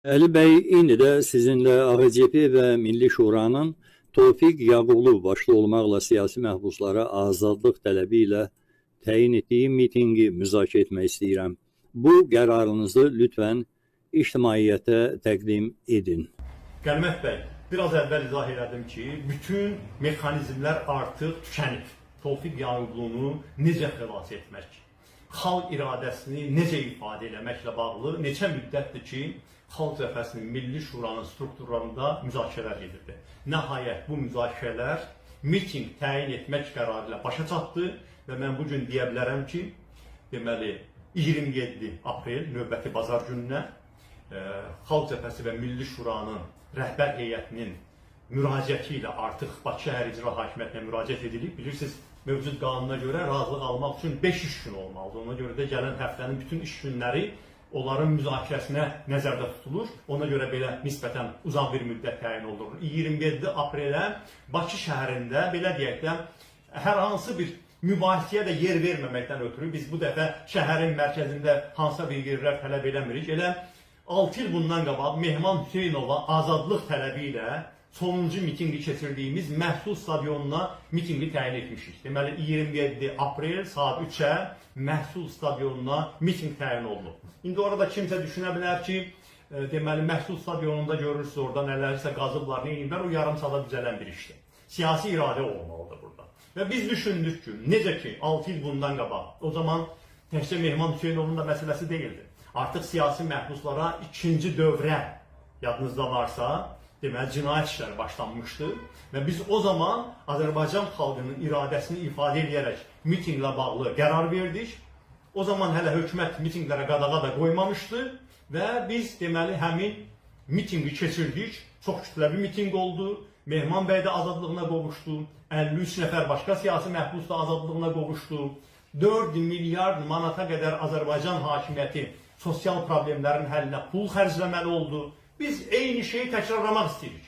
Əli bəy, indi də sizinlə AXCP və Milli Şuranın Tofiq Yağulu başda olmaqla siyasi məhbuslara azadlıq tələbi ilə təyin etdiyi mitinqi müzakirə etmək istəyirəm. Bu qərarınızı lütfən ictimaiyyətə təqdim edin. Qənimət bəy, biraz əvvəl izah elədim ki, bütün mexanizmlər artıq tükənib. Tofiq Yağulunu necə xilas etmək, xalq iradəsini necə ifadə eləməklə bağlı neçə müddətdir ki, Xalq Cəbhəsinin Milli Şuranın strukturlarında müzakirələr gedirdi. Nəhayət bu müzakirələr miting təyin etmək qərarı ilə başa çatdı və mən bugün deyə bilərəm ki, deməli 27 aprel növbəti bazar gününə Xalq Cəbhəsi və Milli Şuranın rəhbər heyətinin müraciəti ilə artıq Bakı Şəhər İcra Hakimiyyətinə müraciət edilib. Bilirsiniz, mövcud qanuna görə razılıq almaq üçün 5 iş günü olmalıdır. Ona görə də gələn həftənin bütün iş günləri onların müzakirəsinə nəzərdə tutulur. Ona görə belə nisbətən uzaq bir müddət təyin olunur. 27 aprelə Bakı şəhərində, belə deyək də, hər hansı bir mübahisəyə də yer verməməkdən ötürü biz bu dəfə şəhərin mərkəzində hansısa bir yerlər tələb eləmirik. Elə 6 il bundan qabaq Mehman Hüseynova azadlıq tələbi ilə sonuncu mitingi keçirdiyimiz Məhsul stadionuna mitingi təyin etmişik. Deməli 27 aprel saat 3-ə Məhsul stadionuna miting təyin olunub. İndi orada kimsə düşünə bilər ki, deməli Məhsul stadionunda görürsünüz orada nələrsə qazıblar, neyinlər, o yarım saata düzələn bir işdir. Siyasi iradə olmalıdır burada. Və biz düşündük ki, necə ki 6 il bundan qabaq, o zaman təkcə Mehman Hüseynovun da məsələsi deyildi. Artıq siyasi məhbuslara ikinci dövrə, yadınızda varsa, deməli cinayət işləri başlanmışdı və biz o zaman Azərbaycan xalqının iradəsini ifadə edərək mitinqlə bağlı qərar verdik. O zaman hələ hökumət mitinqlərə qadağa da qoymamışdı və biz deməli həmin mitinqi keçirdik. Çox kütləvi mitinq oldu. Mehman bəy də azadlığına qovuşdu. 53 nəfər başqa siyasi məhbus da azadlığına qovuşdu. 4 milyard manata qədər Azərbaycan hakimiyyəti sosial problemlərin həllinə pul xərcləməli oldu. Biz eyni şeyi təkrarlamaq istəyirik.